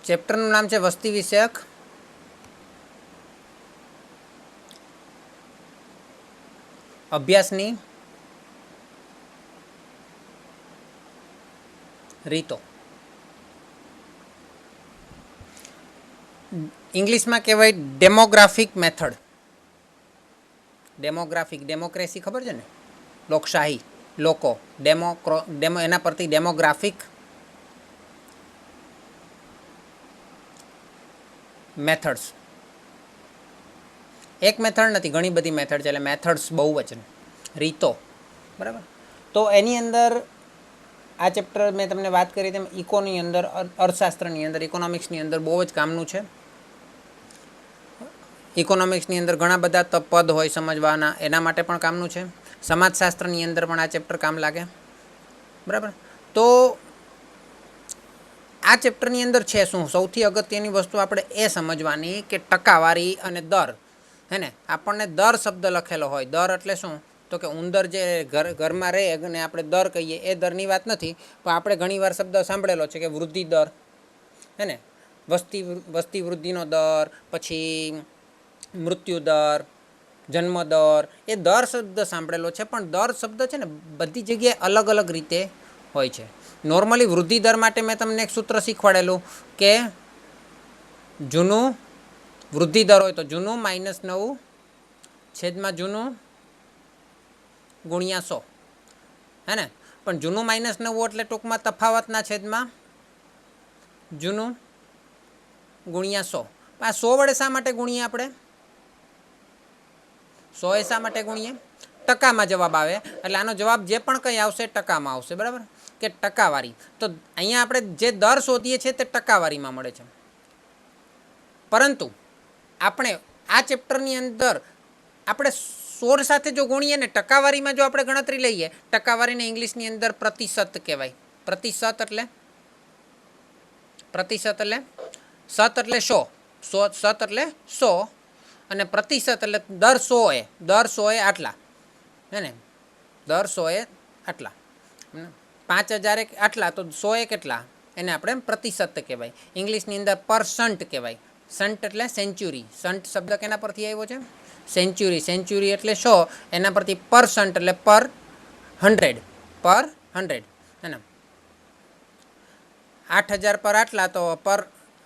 ચેપ્ટરનું નામ છે વસ્તી વિષયક અભ્યાસની રીતો. ઇંગ્લિશમાં કહેવાય ડેમોગ્રાફિક મેથડ. ડેમોક્રેસી ખબર છે ને, લોકશાહી, લોકો, ડેમો એના પરથી ડેમોગ્રાફિક મેથડ્સ. એક મેથડ નથી, ઘણી બધી મેથડ છે, એટલે મેથડ્સ બહુવચન, રીતો. બરાબર. તો એની અંદર આ ચેપ્ટર મેં તમને વાત કરી તેમ ઇકોની અંદર, અર્થશાસ્ત્રની અંદર, ઇકોનોમિક્સની અંદર બહુ જ કામનું છે. ઇકોનોમિક્સની અંદર ઘણા બધા પદ હોય સમજવાના, એના માટે પણ કામનું છે. સમાજશાસ્ત્રની અંદર પણ આ ચેપ્ટર કામ લાગે. બરાબર. તો આ ચેપ્ટરની અંદર છે શું, સૌથી અગત્યની વસ્તુ આપણે એ સમજવાની કે ટકાવારી અને દર. હે ને, આપણને દર શબ્દ લખેલો હોય. દર એટલે શું, તો કે ઉંદર જે ઘરમાં રહે અને આપણે દર કહીએ એ દરની વાત નથી, પણ આપણે ઘણીવાર શબ્દ સાંભળેલો છે કે વૃદ્ધિ દર. હે ને, વસ્તી વૃદ્ધિનો દર, પછી મૃત્યુ દર, જન્મ દર, એ દર શબ્દ સાંભળેલો છે. પણ દર શબ્દ છે ને બધી જગ્યાએ અલગ અલગ રીતે હોય છે. નોર્મલી વૃદ્ધિ દર માટે મેં તમને એક સૂત્ર શીખવાડેલું કે જૂનું વૃદ્ધિ દર હોય તો જૂનું -9 છેદમાં જૂનું ગુણ્યા 100. હે ને, પણ જૂનું -9 એટલે ટૂંકમાં તફાવતના છેદમાં જૂનું ગુણ્યા 100. આ 100 વડે શા માટે ગુણીએ આપણે? 100 એ શા માટે ગુણીએ? ટકામાં જવાબ આવે, એટલે આનો જવાબ જે પણ કંઈ આવશે ટકામાં આવશે. બરાબર, કે ટકાવારી. તો અહીંયા આપણે જે દર શોધીએ છીએ તે ટકાવારીમાં મળે છે. પરંતુ આપણે આ ચેપ્ટરની અંદર આપણે 100 સાથે જો ગુણીએ ને, ટકાવારીમાં જો આપણે ગણતરી લઈએ, ટકાવારીને ઇંગ્લિશની અંદર પ્રતિશત કહેવાય. પ્રતિશત એટલે સત એટલે 100, સત એટલે 100, અને પ્રતિશત એટલે દર 100 એ આટલા. હે ને, દર 100 એ આટલા. 5000 આટલા, તો 100 એ કેટલા, એને આપણે પ્રતિશત કહેવાય. ઇંગ્લિશની અંદર પરસન્ટ કહેવાય. સંટ એટલે સેન્ચુરી. સંટ શબ્દ કેના પરથી આવ્યો છે? સેન્ચુરી. સેન્ચુરી એટલે 100, એના પરથી પરસન્ટ એટલે પર 100. પર 100. હે ને, 8000 પર આટલા, તો પર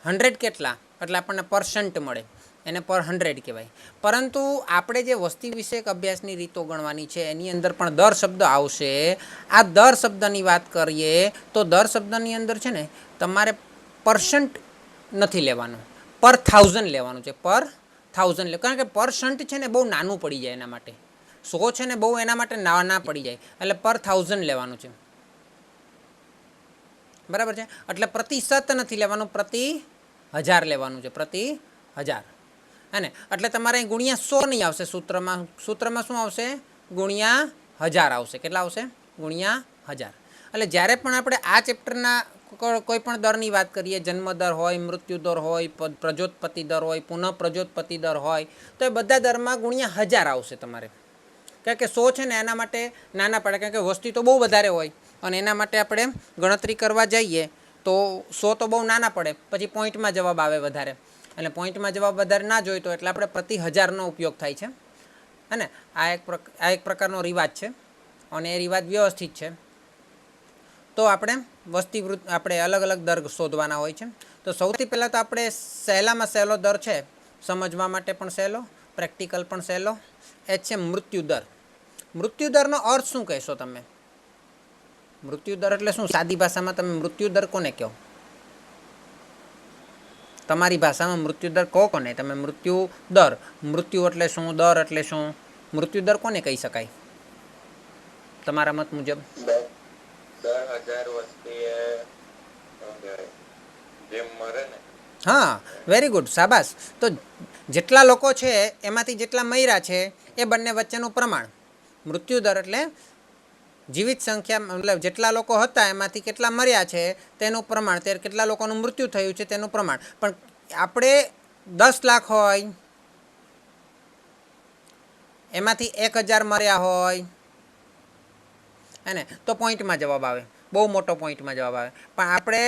100 કેટલા, એટલે આપણને પરસન્ટ મળે, એને પર 100 કહેવાય. પરંતુ આપણે જે વસ્તી વિષયક અભ્યાસની રીતો ગણવાની છે એની અંદર પણ દર શબ્દ આવશે. આ દર શબ્દની વાત કરીએ તો દર શબ્દની અંદર છે ને તમારે પરસન્ટ નથી લેવાનું, પર 1000 લેવાનું છે. પર 1000 લે, કારણ કે પરસન્ટ છે ને બહુ નાનું પડી જાય એના માટે. 100 છે ને બહુ એના માટે ના પડી જાય, એટલે પર 1000 લેવાનું છે. બરાબર છે, એટલે પ્રતિશત નથી લેવાનું, પ્રતિ 1000 લેવાનું છે. પ્રતિ 1000. હે ને, એટલે તમારે ગુણ્યા 100 નહીં આવશે સૂત્રમાં. સૂત્રમાં શું આવશે? ગુણ્યા 1000 આવશે. કેટલા આવશે? ગુણ્યા 1000. એટલે જ્યારે પણ આપણે આ ચેપ્ટરના કોઈ પણ દરની વાત કરીએ, જન્મ દર હોય, મૃત્યુ દર હોય, પ્રજોત્પત્તિ દર હોય, પુનઃ પ્રજોત્પત્તિ દર હોય, તો એ બધા દરમાં ગુણ્યા 1000 આવશે તમારે. કારણ કે 100 છે ને એના માટે નાના પડે, કારણ કે વસ્તી તો બહુ વધારે હોય, અને એના માટે આપણે ગણતરી કરવા જઈએ તો 100 તો બહુ નાના પડે, પછી પોઈન્ટમાં જવાબ આવે વધારે. એટલે પોઈન્ટમાં જવાબ વધારે ના જોઈતો, એટલે આપણે પ્રતિ 1000નો ઉપયોગ થાય છે. અને આ એક પ્રકારનો રિવાજ છે, અને એ રિવાજ વ્યવસ્થિત છે. તો આપણે આપણે અલગ અલગ દર શોધવાના હોય છે. તો સૌથી પહેલાં તો આપણે સહેલામાં સહેલો દર છે, સમજવા માટે પણ સહેલો, પ્રેક્ટિકલ પણ સહેલો, એ છે મૃત્યુ દર. મૃત્યુ દરનો અર્થ શું કહેશો તમે? મૃત્યુ દર એટલે શું? સાદી ભાષામાં તમે મૃત્યુ દર કોને કહો? તમારી ભાષામાં મૃત્યુ દર કહો કોને તમે? મૃત્યુ દર, મૃત્યુ એટલે શું, દર એટલે શું, મૃત્યુ દર કોને કહી શકાય તમારા મત મુજબ? હા, વેરી ગુડ, શાબાશ. તો જેટલા લોકો છે એમાંથી જેટલા મર્યા છે એ બંને વચ્ચેનું પ્રમાણ. મૃત્યુ દર એટલે જીવિત સંખ્યા, મતલબ જેટલા લોકો હતા એમાંથી કેટલા મર્યા છે તેનું પ્રમાણ, તે કેટલા લોકોનું મૃત્યુ થયું છે તેનું પ્રમાણ. પણ આપણે 10 લાખ હોય, એમાંથી 1000 મર્યા હોય, હે ને, તો પોઈન્ટમાં જવાબ આવે, બહુ મોટો પોઈન્ટમાં જવાબ આવે. પણ આપણે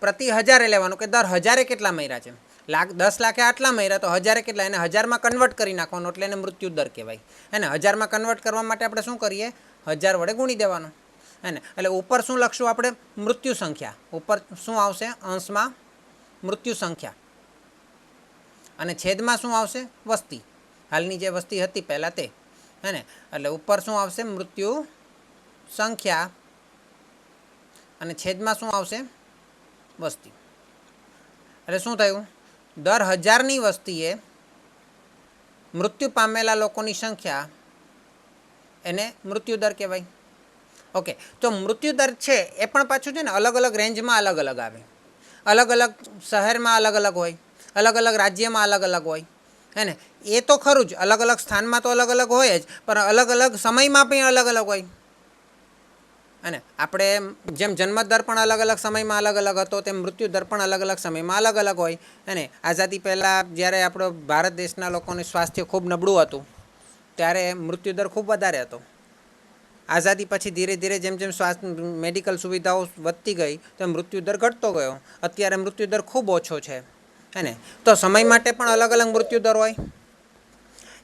પ્રતિ હજારે લેવાનું કે દર હજારે કેટલા મર્યા છે. 10 લાખે આટલા મર્યા તો હજારે કેટલા, એને હજારમાં કન્વર્ટ કરી નાખવાનું એટલે એને મૃત્યુ દર કહેવાય. એને હજારમાં કન્વર્ટ કરવા માટે આપણે શું કરીએ, 1000 વડે ગુણી દેવાનું. હે ને, એટલે ઉપર શું લખશું આપણે, મૃત્યુ સંખ્યા. ઉપર શું આવશે, અંશમાં મૃત્યુ સંખ્યા અને છેદમાં શું આવશે, વસ્તી. હાલની જે વસ્તી હતી પહેલાં તે. હે ને, એટલે ઉપર શું આવશે, મૃત્યુ સંખ્યા અને છેદમાં શું આવશે, વસ્તી. એટલે શું થયું, દર 1000ની વસ્તીએ મૃત્યુ પામેલા લોકોની સંખ્યા, એને મૃત્યુદર કહેવાય. ઓકે, તો મૃત્યુદર છે એ પણ પાછું છે ને અલગ અલગ રેન્જમાં અલગ અલગ આવે. અલગ અલગ શહેરમાં અલગ અલગ હોય, અલગ અલગ રાજ્યમાં અલગ અલગ હોય. હે ને, એ તો ખરું જ, અલગ અલગ સ્થાનમાં તો અલગ અલગ હોય જ, પણ અલગ અલગ સમયમાં પણ અલગ અલગ હોય. અને આપણે જેમ જન્મદર પણ અલગ અલગ સમયમાં અલગ અલગ હતો, તેમ મૃત્યુદર પણ અલગ અલગ સમયમાં અલગ અલગ હોય. અને આઝાદી પહેલાં જ્યારે આપણો ભારત દેશના લોકોનું સ્વાસ્થ્ય ખૂબ નબળું હતું, ત્યારે મૃત્યુદર ખૂબ વધારે હતો. આઝાદી પછી ધીરે ધીરે જેમ જેમ સ્વાસ્થ્ય મેડિકલ સુવિધાઓ વધતી ગઈ તો મૃત્યુદર ઘટતો ગયો. અત્યારે મૃત્યુદર ખૂબ ઓછો છે. હે ને, તો સમય માટે પણ અલગ અલગ મૃત્યુદર હોય.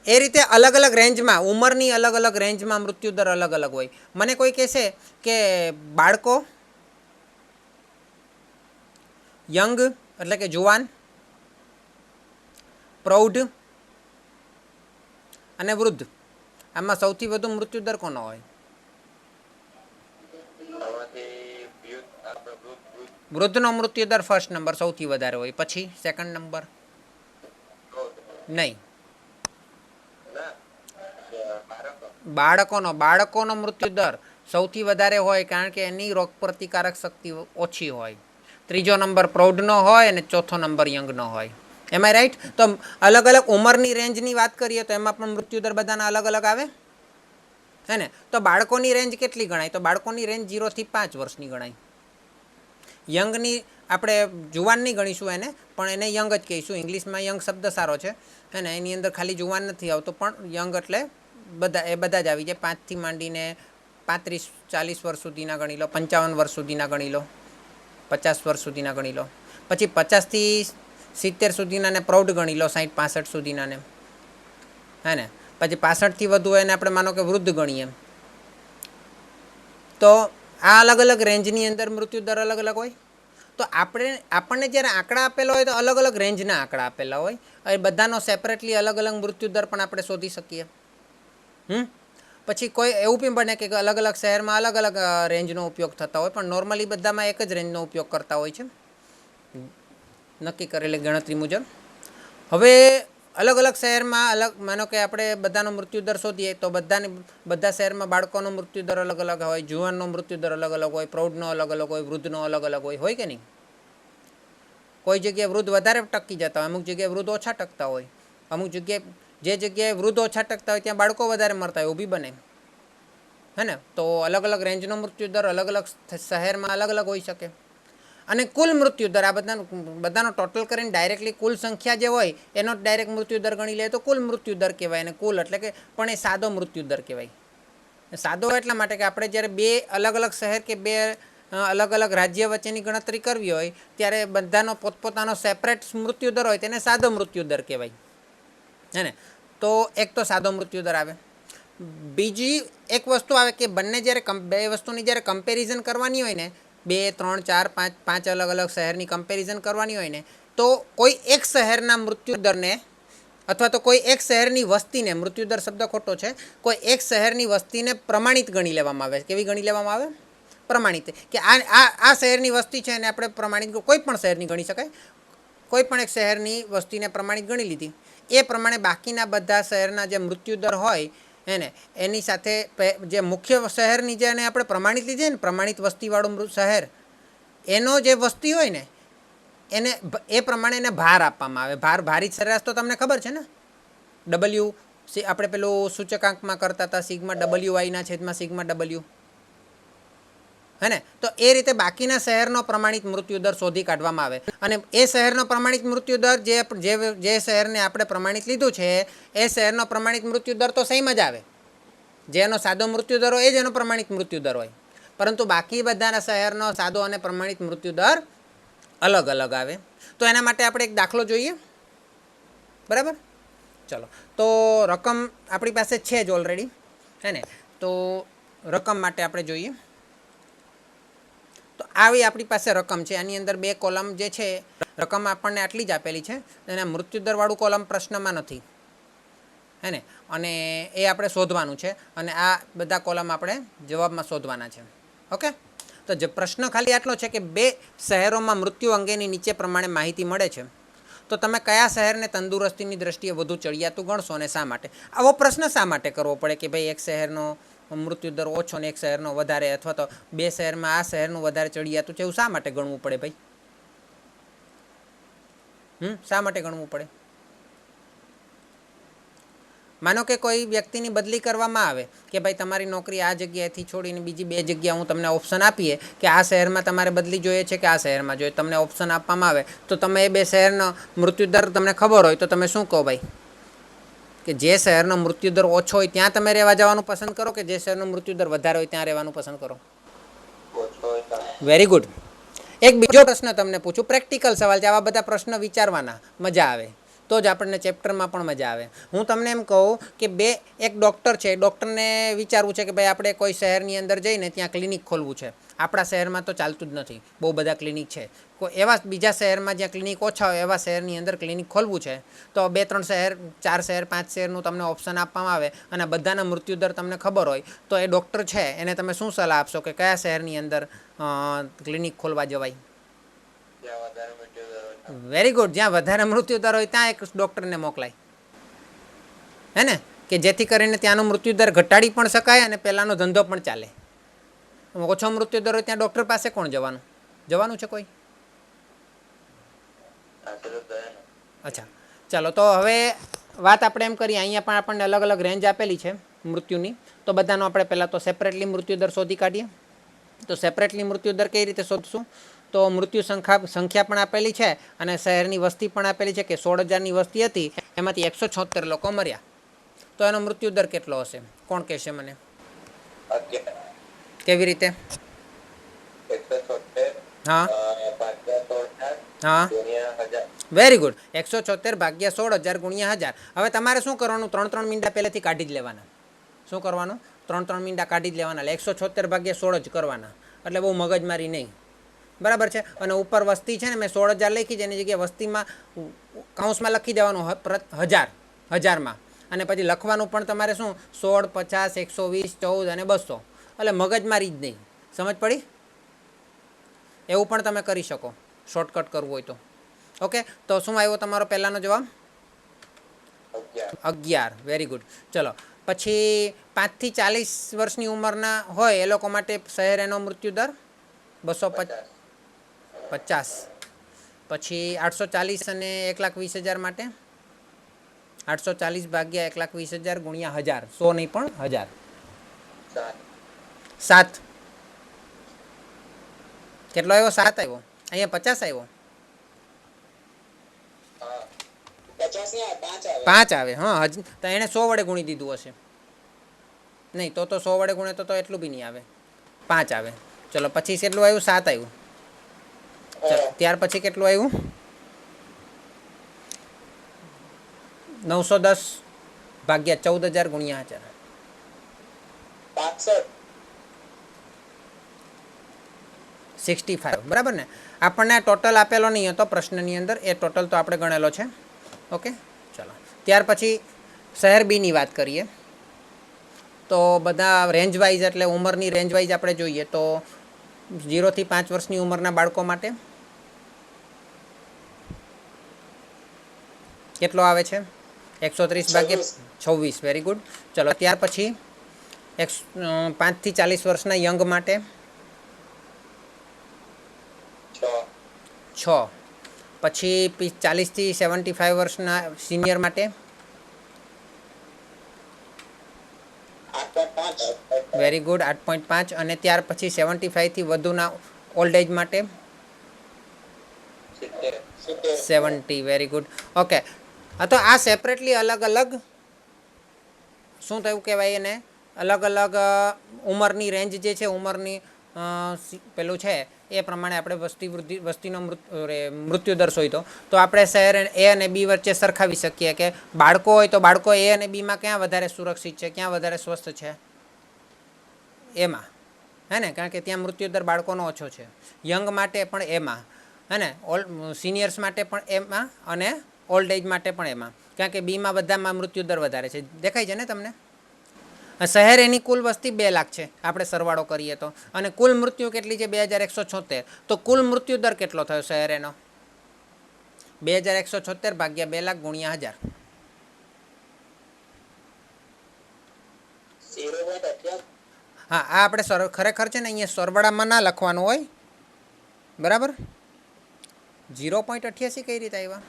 એ રીતે અલગ અલગ રેન્જમાં, ઉંમરની અલગ અલગ રેન્જમાં મૃત્યુદર અલગ અલગ હોય. મને કોઈ કહેશે કે બાળકો, યંગ એટલે કે જુવાન, પ્રૌઢ અને વૃદ્ધ, આમાં સૌથી વધુ મૃત્યુદર કોનો હોય? વૃદ્ધનો મૃત્યુદર ફર્સ્ટ નંબર સૌથી વધારે હોય. પછી સેકન્ડ નંબર નહીં, બાળકોનો મૃત્યુદર સૌથી વધારે હોય, કારણ કે એની રોગ પ્રતિકારક શક્તિ ઓછી હોય. ત્રીજો નંબર પ્રૌઢનો હોય અને ચોથો નંબર યંગનો હોય. એમાં રાઈટ. તો અલગ અલગ ઉંમરની રેન્જની વાત કરીએ તો એમાં પણ મૃત્યુદર બધાના અલગ અલગ આવે. હે ને, તો બાળકોની રેન્જ કેટલી ગણાય, તો બાળકોની રેન્જ 0 થી 5 વર્ષની ગણાય. યંગની આપણે જુવાનની ગણીશું એને, પણ એને યંગ જ કહીશું. ઇંગ્લિશમાં યંગ શબ્દ સારો છે. હે ને, એની અંદર ખાલી જુવાન નથી આવતો, પણ યંગ એટલે બધા જ આવી જાય. 5 થી માંડીને 35-40 વર્ષ સુધીના ગણી લો, 55 વર્ષ સુધીના ગણી લો, 50 વર્ષ સુધીના ગણી લો. પછી 50 થી 70 સુધીના ને પ્રૌઢ ગણી લો, 60-65 સુધીના ને. હે ને, પછી 65થી વધુ એને આપણે માનો કે વૃદ્ધ ગણીએ. તો આ અલગ અલગ રેન્જની અંદર મૃત્યુદર અલગ અલગ હોય. તો આપણને જ્યારે આંકડા આપેલા હોય તો અલગ અલગ રેન્જના આંકડા આપેલા હોય. એ બધાનો સેપરેટલી અલગ અલગ મૃત્યુદર પણ આપણે શોધી શકીએ. પછી કોઈ એવું પણ બને કે અલગ અલગ શહેરમાં અલગ અલગ રેન્જનો ઉપયોગ થતા હોય, પણ નોર્મલી બધામાં એક જ રેન્જનો ઉપયોગ કરતા હોય છે નક્કી કરેલી ગણતરી મુજબ. હવે અલગ અલગ શહેરમાં અલગ, માનો કે આપણે બધાનો મૃત્યુદર શોધીએ તો બધા શહેરમાં બાળકોનો મૃત્યુદર અલગ અલગ હોય, જુવાનનો મૃત્યુદર અલગ અલગ હોય, પ્રૌઢનો અલગ અલગ હોય, વૃદ્ધનો અલગ અલગ હોય કે નહીં? કોઈ જગ્યાએ વૃદ્ધ વધારે ટકી જતા હોય, અમુક જગ્યાએ વૃદ્ધ ઓછા ટકતા હોય. અમુક જગ્યાએ, જે જગ્યાએ વૃદ્ધ ઓછા ટકતા હોય ત્યાં બાળકો વધારે મરતા હોય, ઊભી બને. હે ને, તો અલગ અલગ રેન્જનો મૃત્યુદર અલગ અલગ શહેરમાં અલગ અલગ હોઈ શકે. અને કુલ મૃત્યુદર, આ બધાનો ટોટલ કરીને ડાયરેક્ટલી કુલ સંખ્યા જે હોય એનો ડાયરેક્ટ મૃત્યુદર ગણી લે તો કુલ મૃત્યુદર કહેવાય. અને કુલ એટલે કે પણ એ સાદો મૃત્યુદર કહેવાય. સાદો એટલા માટે કે આપણે જ્યારે બે અલગ અલગ શહેર કે બે અલગ અલગ રાજ્ય વચ્ચેની ગણતરી કરવી હોય ત્યારે બધાનો પોતપોતાનો સેપરેટ મૃત્યુદર હોય તેને સાદો મૃત્યુદર કહેવાય. હે ને, તો એક તો સાદો મૃત્યુદર આવે. બીજી એક વસ્તુ આવે કે બંને જ્યારે બે વસ્તુની જ્યારે કમ્પેરિઝન કરવાની હોય ને, 2, 3, 4, 5 અલગ અલગ શહેરની કમ્પેરિઝન કરવાની હોય ને, તો કોઈ એક શહેરના મૃત્યુદરને અથવા તો કોઈ એક શહેરની વસ્તીને, મૃત્યુદર શબ્દ ખોટો છે, કોઈ એક શહેરની વસ્તીને પ્રમાણિત ગણી લેવામાં આવે. કેવી ગણી લેવામાં આવે? પ્રમાણિત. કે આ શહેરની વસ્તી છે એને આપણે પ્રમાણિત, કોઈ પણ શહેરની ગણી શકાય, કોઈ પણ એક શહેરની વસ્તીને પ્રમાણિત ગણી લીધી. એ પ્રમાણે બાકીના બધા શહેરના જે મૃત્યુદર હોય એને એની સાથે જે મુખ્ય શહેરની જે એને આપણે પ્રમાણિત લીધી ને, પ્રમાણિત વસ્તીવાળું શહેર, એનો જે વસ્તી હોય ને એને એ પ્રમાણે એને ભાર આપવામાં આવે. ભારિત સરેરાશ તો તમને ખબર છે ને, ડબલ્યુ, આપણે પેલું સૂચકાંકમાં કરતા હતા, સિગ્મા WI/સિગ્મા W. હે ને, તો એ રીતે બાકીના શહેરનો પ્રમાણિત મૃત્યુદર શોધી કાઢવામાં આવે. અને એ શહેરનો પ્રમાણિત મૃત્યુદર જે શહેરને આપણે પ્રમાણિત લીધું છે એ શહેરનો પ્રમાણિત મૃત્યુદર તો સેમ જ આવે. જેનો સાદો મૃત્યુદર હોય એ જ એનો પ્રમાણિત મૃત્યુદર હોય. પરંતુ બાકી બધાના શહેરનો સાદો અને પ્રમાણિત મૃત્યુદર અલગ અલગ આવે. તો એના માટે આપણે એક દાખલો જોઈએ, બરાબર. ચલો, તો રકમ આપણી પાસે છે જ ઓલરેડી, હે ને. તો રકમ માટે આપણે જોઈએ. તો આવી આપણી પાસે રકમ છે, આની અંદર બે કોલમ જે છે, રકમ આપણને આટલી જ આપેલી છે, અને મૃત્યુદરવાળું કોલમ પ્રશ્નમાં નથી, હે ને. અને એ આપણે શોધવાનું છે, અને આ બધા કોલમ આપણે જવાબમાં શોધવાના છે. ઓકે. તો જે પ્રશ્ન ખાલી આટલો છે કે બે શહેરોમાં મૃત્યુ અંગેની નીચે પ્રમાણે માહિતી મળે છે, તો તમે કયા શહેરને તંદુરસ્તીની દ્રષ્ટિએ વધુ ચડિયાતું ગણશો અને શા માટે? આવો પ્રશ્ન શા માટે કરવો પડે કે ભાઈ એક શહેરનો મૃત્યુદર ઓછો ને એક શહેરનો વધારે, અથવા તો બે શહેરમાં આ શહેરનું વધારે ચડિયાતું છે, એવું શા માટે ગણવું પડે ભાઈ? શા માટે ગણવું પડે? માનો કે કોઈ વ્યક્તિની બદલી કરવામાં આવે કે ભાઈ તમારી નોકરી આ જગ્યાએથી છોડીને બીજી બે જગ્યા હું તમને ઓપ્શન આપીએ કે આ શહેરમાં તમારે બદલી જોઈએ છે કે આ શહેરમાં જોઈએ, તમને ઓપ્શન આપવામાં આવે, તો તમે એ બે શહેરનો મૃત્યુદર તમને ખબર હોય તો તમે શું કહો ભાઈ? કે જે શહેરનો મૃત્યુદર ઓછો હોય ત્યાં તમે રહેવા જવાનું પસંદ કરો, કે જે શહેરનો મૃત્યુદર વધારે હોય ત્યાં રહેવાનું પસંદ કરો? Very good. એક બીજો પ્રશ્ન તમને પૂછું, પ્રેક્ટિકલ સવાલ છે, આવા બધા પ્રશ્ન વિચારવાના, મજા આવે, તો જ આપણને ચેપ્ટરમાં પણ મજા આવે. હું તમને એમ કહું કે એક ડૉક્ટર છે, ડૉક્ટરને વિચારવું છે કે ભાઈ આપણે કોઈ શહેરની અંદર જઈને ત્યાં ક્લિનિક ખોલવું છે. આપણા શહેરમાં તો ચાલતું જ નથી, બહુ બધા ક્લિનિક છે. કોઈ એવા બીજા શહેરમાં જ્યાં ક્લિનિક ઓછા હોય એવા શહેરની અંદર ક્લિનિક ખોલવું છે, તો 2-3 શહેર, 4 શહેર, 5 શહેરનું તમને ઓપ્શન આપવામાં આવે અને બધાના મૃત્યુદર તમને ખબર હોય, તો એ ડૉક્ટર છે એને તમે શું સલાહ આપશો કે કયા શહેરની અંદર ક્લિનિક ખોલવા જવાય? Very good. જ્યાં વધારે મૃત્યુદર હોય ત્યાં એક ડૉક્ટરને મોકલાય, હે ને, કે જેથી કરીને ત્યાંનો મૃત્યુદર ઘટાડી પણ શકાય અને પહેલાંનો ધંધો પણ ચાલે. ઓછો મૃત્યુદર હોય ત્યાં ડૉક્ટર પાસે કોણ જવાનું? જવાનું છે કોઈ? અચ્છા, ચાલો. તો હવે વાત આપણે એમ કરીએ, અહીંયા પણ આપણને અલગ અલગ રેન્જ આપેલી છે મૃત્યુની, તો બધાનો આપણે પહેલાં તો સેપરેટલી મૃત્યુદર શોધી કાઢીએ. તો સેપરેટલી મૃત્યુદર કઈ રીતે શોધશું? તો મૃત્યુ સંખ્યા પણ આપેલી છે અને શહેરની વસ્તી પણ આપેલી છે કે 16,000ની વસ્તી હતી, એમાંથી 176 લોકો મર્યા. તો એનો મૃત્યુદર કેટલો હશે? કોણ કહેશે મને? કેવી રીતે? હા હા, વેરી ગુડ. 176 ભાગ્યા 16,000 ગુણ્યા 1000. હવે તમારે શું કરવાનું? 3-3 મીંડા પહેલેથી કાઢી જ લેવાના. શું કરવાનું? 3-3 મીંડા કાઢી જ લેવાના, એટલે 176 ભાગ્યા 16 જ કરવાના, એટલે બહુ મગજમારી નહીં, બરાબર છે. અને ઉપર વસ્તી છે ને, મેં 16,000 લખી છે, એની જગ્યાએ વસ્તીમાં કૌંસમાં લખી દેવાનું 1000માં, અને પછી લખવાનું પણ તમારે શું 16, 50, 120, 14 અને 200, એટલે મગજમારી જ નહીં. સમજ પડી? એવું પણ તમે કરી શકો, શોર્ટકટ કરવું હોય તો. ઓકે. તો શું આવ્યો તમારો પહેલાંનો જવાબ? 11. Very good. ચલો, પછી 5 થી 40 વર્ષની ઉંમરના હોય એ લોકો માટે શહેર એનો મૃત્યુદર 250. પછી 840 અને 1,20,000 માટે 840 ભાગ્યા 1,20,000 ગુણ્યા 1000, 100 નહીં પણ 1000. 7. કેટલો આવ્યો? 7 આવ્યો. અહીંયા 50 આવ્યો. 5 આવે. હા, તો એણે 100 વડે ગુણી દીધું હશે. નહીં, તો 100 વડે ગુણે તો એટલું બી નહીં આવે, 5 આવે. ચલો, પછી કેટલું આવ્યું? 7 આવ્યું. ત્યાર પછી કેટલું આવ્યું? 910 ભાગ્યા 14,000 ગુણ્યા 1000. 65. બરાબર ને? આપણને ટોટલ આપેલો નહીં હતો પ્રશ્નની અંદર, એ ટોટલ તો આપણે ગણેલો છે. ઓકે, ચાલો. ત્યાર પછી શહેર બીની વાત કરીએ. તો બધા રેન્જ વાઇઝ, એટલે ઉંમરની રેન્જ વાઇઝ આપણે જોઈએ તો 0 થી 5 વર્ષની ઉંમરના બાળકો માટે કેટલો આવે છે? 130 ભાગ્યા 26. Very good. ચલો, ત્યાર પછી 5 થી 40 વર્ષના યંગ માટે 6. પછી 40 થી 75 વર્ષના સિનિયર માટે 8. Very good. 8.5. અને ત્યાર પછી 75 થી વધુના ઓલ્ડ એજ માટે 70. Very good. ઓકે. તો આ સેપરેટલી અલગ અલગ શું થયું કહેવાય એને? અલગ અલગ ઉંમરની રેન્જ જે છે, ઉંમરની પેલું છે એ પ્રમાણે આપણે વસ્તીનો મૃત્યુદર શોધ્યો તો આપણે શહેર એ અને બી વચ્ચે સરખાવી શકીએ કે બાળકો હોય તો બાળકો એ અને બીમાં ક્યાં વધારે સુરક્ષિત છે, ક્યાં વધારે સ્વસ્થ છે, એમાં, હે ને, કારણ કે ત્યાં મૃત્યુદર બાળકોનો ઓછો છે. યંગ માટે પણ એમાં, હે ને, સિનિયર્સ માટે પણ એમાં અને ઓલ્ડ એજ માટે પણ એમાં, કારણ કે બીમાં બધામાં મૃત્યુદર વધારે છે. દેખાય છે ને તમને? શહેર એની કુલ વસ્તી 2 લાખ છે આપણે સરવાળો કરીએ તો, અને કુલ મૃત્યુ કેટલી છે 2176. તો કુલ મૃત્યુદર કેટલો થયો શહેર એનો? 2176 ભાગ્યા 2 લાખ ગુણ્યા 1000. હા, આ આપણે ખરેખર છે ને અહીંયા સરવાળામાં ના લખવાનું હોય, બરાબર. 0.88 કઈ રીતે આવ્યા?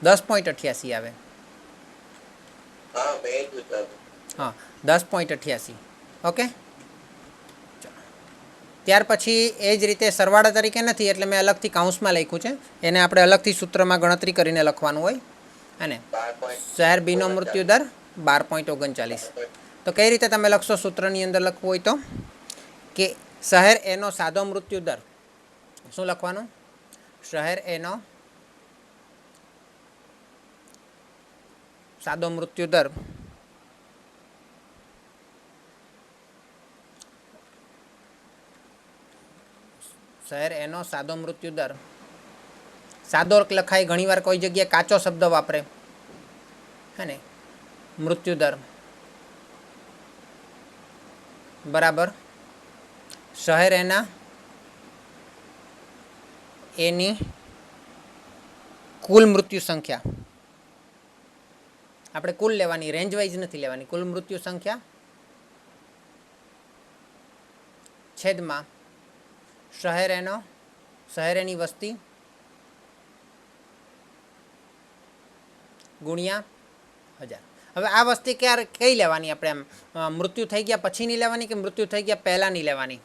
10.88 આવે. હા, 10.88. ઓકે. ત્યાર પછી એ જ રીતે સરવાળા તરીકે નથી એટલે મેં અલગથી કાઉન્સમાં લખ્યું છે. એને આપણે અલગથી સૂત્રમાં ગણતરી કરીને લખવાનું હોય. અને શહેર બીનો મૃત્યુદર 12.39. તો કઈ રીતે તમે લખશો સૂત્રની અંદર લખવું હોય તો કે શહેર એનો સાદો મૃત્યુદર, શું લખવાનું? શહેર એનો સાદો મૃત્યુદર શહેર એનો સાદો મૃત્યુદર, સાદો લખાય, ઘણીવાર કોઈ જગ્યાએ કાચો શબ્દ વાપરે, હે ને, મૃત્યુદર બરાબર શહેર એની કુલ મૃત્યુ સંખ્યા, આપણે કુલ લેવાની, રેન્જ વાઇઝ નથી લેવાની, કુલ મૃત્યુ સંખ્યા છેદમાં શહેર એની વસ્તી ગુણ્યા 1000. હવે આ વસ્તી કઈ લેવાની આપણે? એમ મૃત્યુ થઈ ગયા પછીની લેવાની કે મૃત્યુ થઈ ગયા પહેલાંની લેવાની?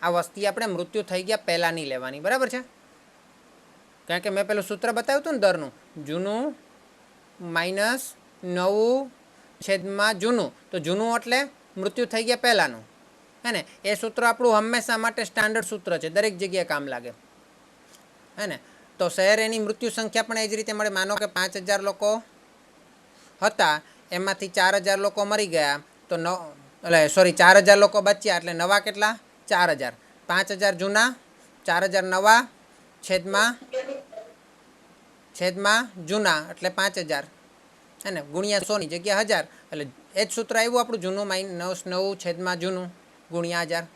આ વસ્તી આપણે મૃત્યુ થઈ ગયા પહેલાંની લેવાની, બરાબર છે. કારણ કે મેં પેલું સૂત્ર બતાવ્યું હતું ને દરનું, જૂનું માઇનસ નવું છેદમાં જૂનું. તો જૂનું એટલે મૃત્યુ થઈ ગયા પહેલાંનું, હે ને. એ સૂત્ર આપણું હંમેશા માટે સ્ટાન્ડર્ડ સૂત્ર છે, દરેક જગ્યાએ કામ લાગે, હે ને. તો શહેર એની મૃત્યુ સંખ્યા પણ એ જ રીતે મળે. માનો કે 5000 લોકો હતા, એમાંથી 4000 લોકો મરી ગયા, તો 4000 લોકો બચ્યા, એટલે નવા કેટલા? 4000. 5000 જૂના, 4000 નવા, છેદમાં જૂના એટલે 5000, હે ને, ગુણ્યા 100 ની જગ્યા 1000. એટલે એ જ સૂત્ર આવ્યું આપણું, જૂનું માઇનસ નવું છેદમાં જૂનું ગુણ્યા 1000,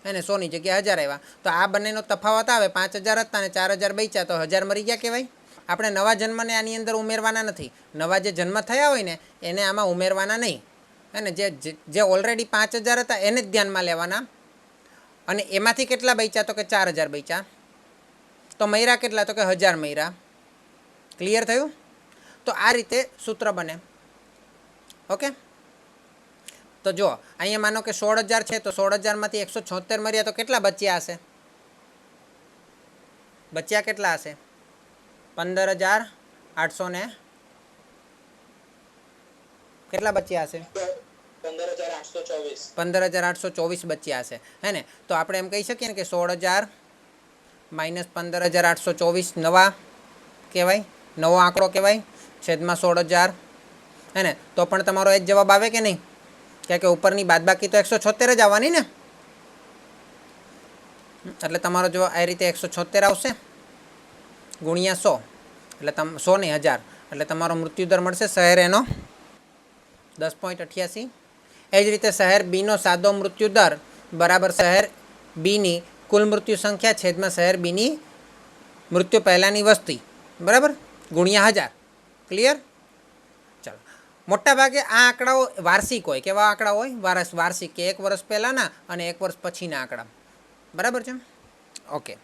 હે ને, 100 ની જગ્યા 1000 આવ્યા. તો આ બંનેનો તફાવત આવે, 5000 હતા ને 4000 બચ્યા, તો 1000 મરી ગયા કહેવાય. આપણે નવા જન્મને આની અંદર ઉમેરવાના નથી. નવા જે જન્મ થયા હોય ને એને આમાં ઉમેરવાના નહીં, હે ને. જે ઓલરેડી 5000 હતા એને જ ધ્યાનમાં લેવાના. અને એમાંથી કેટલા બચ્યા? તો કે 4000 બચ્યા. તો મૈરા કેટલા? તો કે 1000 મૈરા. ક્લિયર થયું? તો આ રીતે સૂત્ર બને. ઓકે. તો જો અહીંયા માનો કે 16000 છે, તો 16000માંથી 176 મર્યા, તો કેટલા બચ્યા હશે? બચ્યા કેટલા હશે? 15800 ને કેટલા બચ્યા હશે? 15824 બચ્યા હશે, હે ને. તો આપણે એમ કહી શકીએ ને કે 16000 માઇનસ 15824 નવા કહેવાય, નવો આંકડો કહેવાય, છેદમાં 16000, હે ને. તો પણ તમારો એ જ જવાબ આવે કે નહીં? કારણ કે ઉપરની બાદબાકી તો 176 જ આવવાની ને, એટલે તમારો જવાબ આ રીતે 176 આવશે ગુણ્યા 100, એટલે 100 નહીં 1000, એટલે તમારો મૃત્યુદર મળશે શહેર એનો 10.88. એ જ રીતે શહેર બીનો સાદો મૃત્યુદર બરાબર શહેર બીની કુલ મૃત્યુ સંખ્યા છેદમાં શહેર બીની મૃત્યુ પહેલાંની વસ્તી, બરાબર, ગુણ્યા 1000. ક્લિયર? ચાલો. મોટાભાગે આ આંકડાઓ વાર્ષિક હોય. કેવા આંકડા હોય? વાર્ષિક, કે 1 વર્ષ પહેલાંના અને 1 વર્ષ પછીના આંકડા, બરાબર છે. ઓકે,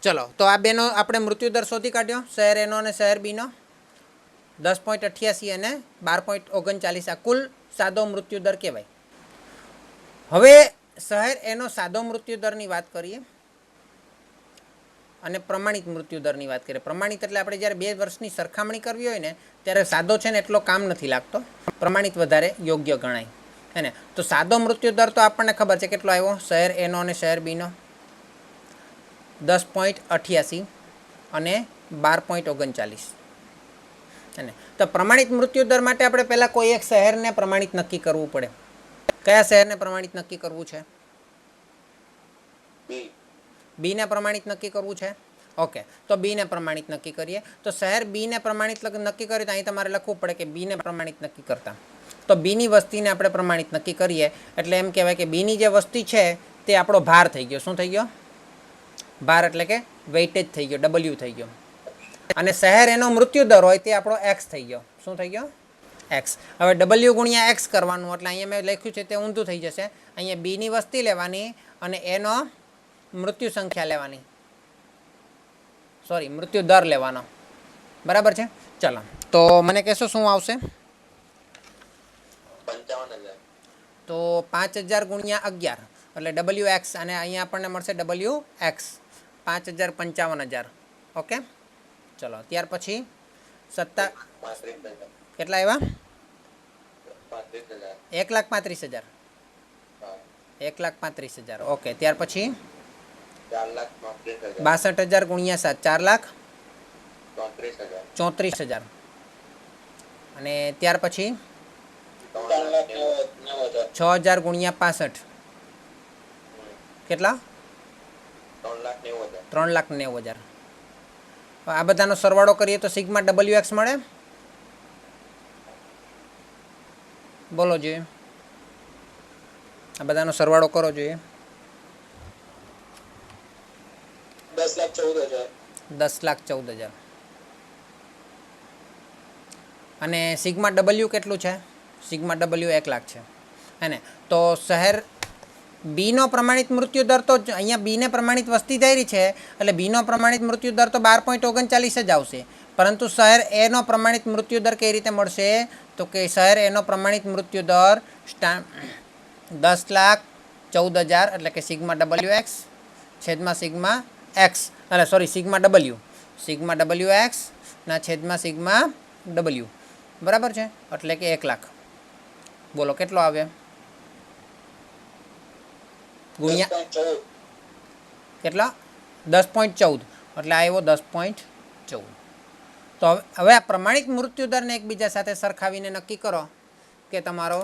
ચલો. તો આ બેનો આપણે મૃત્યુદર શોધી કાઢ્યો, શહેર એનો અને શહેર બીનો. 10.88 અને 12.39 આ કુલ સાદો મૃત્યુદર કહેવાય. હવે શહેર એનો સાદો મૃત્યુદરની વાત કરીએ અને પ્રમાણિત મૃત્યુદરની વાત કરીએ. પ્રમાણિત એટલે આપણે જ્યારે 2 વર્ષની સરખામણી કરવી હોય ને ત્યારે સાદો છે ને એટલો કામ નથી લાગતો, પ્રમાણિત વધારે યોગ્ય ગણાય, એને તો સાદો મૃત્યુ દર તો આપણને ખબર છે કેટલો આવ્યો, શહેર એનો અને શહેર બીનો 10.88 અને 12.39. અને તો પ્રમાણિત મૃત્યુ દર માટે આપણે પહેલાં કોઈ એક શહેરને પ્રમાણિત નક્કી કરવું પડે. કયા શહેરને પ્રમાણિત નક્કી કરવું છે? બીને પ્રમાણિત નક્કી કરવું છે. ઓકે, તો બીને પ્રમાણિત નક્કી કરીએ. તો શહેર બીને પ્રમાણિત નક્કી કરીએ તો અહીં તમારે લખવું પડે કે બીને પ્રમાણિત નક્કી કરતા. તો બીની વસ્તીને આપણે પ્રમાણિત નક્કી કરીએ એટલે એમ કહેવાય કે બીની જે વસ્તી છે તે આપણો ભાર થઈ ગયો. શું થઈ ગયો? ભાર એટલે કે વેઇટેજ થઈ ગયો, ડબલ્યુ થઈ ગયો. અને શહેર એનો મૃત્યુ દર હોય તે આપણો એક્સ થઈ ગયો. શું થઈ ગયો? એક્સ. હવે ડબલ્યુ ગુણ્યા એક્સ કરવાનું એટલે અહીંયા મેં લખ્યું છે તે ઊંધું થઈ જશે. અહીંયા બીની વસ્તી લેવાની અને એનો મૃત્યુ સંખ્યા લેવાની, સોરી મૃત્યુ દર લેવાનો. બરાબર છે? ચાલો, તો મને કહેશો શું આવશે? 55,000. તો 5,000 ગુણ્યા 11 એટલે ડબલ્યુ એક્સ, અને અહીંયા આપણને મળશે ડબલ્યુ એક્સ 5,000 55,000. ઓકે, ચલો ત્યાર પછી કેટલા આવ્યા? 1,35,000. 1,35,000. ઓકે, ત્યાર પછી 62,000 ગુણ્યા 7 4,34,000. અને ત્યાર પછી 6,000 ગુણ્યા 65 કેટલા? 3,90,000. આ બધાનો સરવાળો કરીએ તો સિગ્મા ડબલ્યુ એક્સ મળે. બોલો જોઈએ, આ બધાનો સરવાળો કરો જોઈએ. 10,14,000. અને સિગ્મા ડબલ્યુ કેટલું છે? સિગ્મા ડબલ્યુ 1,00,000 છે. હે ને? તો શહેર બીનો પ્રમાણિત મૃત્યુ દર તો અહીંયા બીને પ્રમાણિત વસ્તી થઈ રહી છે એટલે બીનો પ્રમાણિત મૃત્યુ દર તો 12.39 જ આવશે. પરંતુ શહેર એનો પ્રમાણિત મૃત્યુ દર કઈ રીતે મળશે? તો કે શહેર એનો પ્રમાણિત મૃત્યુ દર 10,14,000 એટલે કે સિગ્મા ડબલ્યુ એક્સ છેદમાં સિગ્મા એક્સ, એટલે સોરી સિગ્મા ડબલ્યુ એક્સ ના છેદમાં સિગ્મા ડબલ્યુ. બરાબર છે? એટલે કે 1,00,000. બોલો કેટલો આવે? ગુણ્યા કેટલા? 10.14 એટલે આવ્યો 10.14. તો હવે આ પ્રમાણિત મૃત્યુ દરને એકબીજા સાથે સરખાવીને નક્કી કરો કે તમારો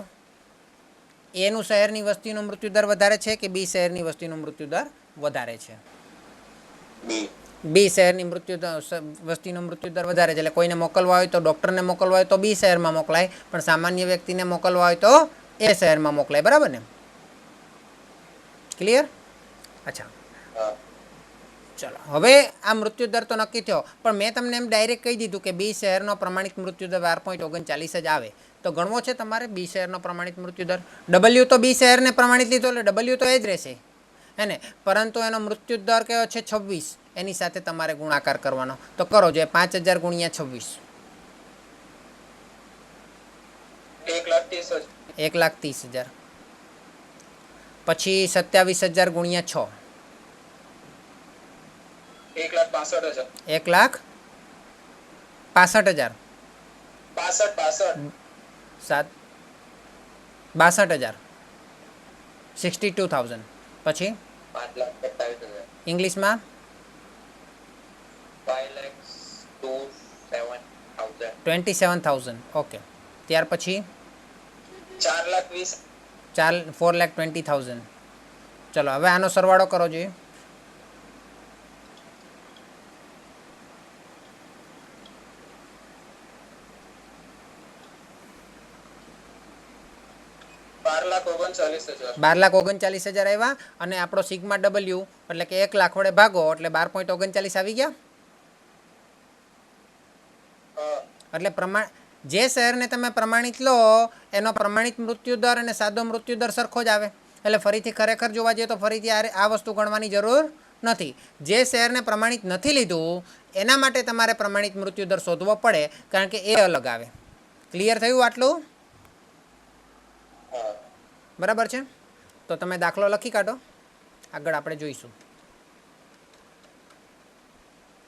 એનું શહેરની વસ્તીનો મૃત્યુ દર વધારે છે કે બી શહેરની વસ્તીનો મૃત્યુ દર વધારે છે? બી શહેરની વસ્તીનો મૃત્યુ દર વધારે છે. એટલે કોઈને મોકલવા હોય તો ડૉક્ટરને મોકલવા હોય તો બી શહેરમાં મોકલાય, પણ સામાન્ય વ્યક્તિને મોકલવા હોય તો એ શહેરમાં મોકલાય. બરાબર ને? ક્લિયર? અચ્છા, ચલો હવે આ મૃત્યુ દર તો નક્કી થયો, પણ મેં તમને એમ ડાયરેક્ટ કહી દીધું કે બી શહેરનો પ્રમાણિત મૃત્યુ દર 12.39 જ આવે. તો ગણવો છે તમારે બી શહેરનો પ્રમાણિત મૃત્યુ દર. ડબલ્યુ તો બી શહેરને પ્રમાણિત લીધો એટલે ડબલ્યુ તો એ જ રહેશે હે ને, પરંતુ એનો મૃત્યુ દર કયો છે? 26. એની સાથે તમારે ગુણાકાર કરવાનો. તો કરો જોઈએ 5,000 ગુણ્યા 26 1,30,000. પછી 27,000 ગુણ્યા 6 1,65,000. 62,000 62,000. પછી ઇંગ્લિશમાં 27,000. ઓકે, ત્યાર પછી 4,20,000. ચલો હવે આનો સરવાળો કરો જોઈએ. $12,39,000 આવ્યા. અને આપણો સિગ્મા ડબલ્યુ એટલે કે 1,00,000 વડે ભાગો એટલે 12.39 આવી ગયા. એટલે જે શહેરને તમે પ્રમાણિત લો એનો પ્રમાણિત મૃત્યુ દર અને સાદો મૃત્યુ દર સરખો જ આવે. એટલે ફરીથી ખરેખર જોવા જઈએ તો ફરીથી આ વસ્તુ ગણવાની જરૂર નથી. જે શહેરને પ્રમાણિત નથી લીધું એના માટે તમારે પ્રમાણિત મૃત્યુ દર શોધવો પડે, કારણ કે એ અલગ આવે. ક્લિયર થયું આટલું? બરાબર છે? તો તમે દાખલો લખી કાઢો, આગળ આપણે જોઈશું.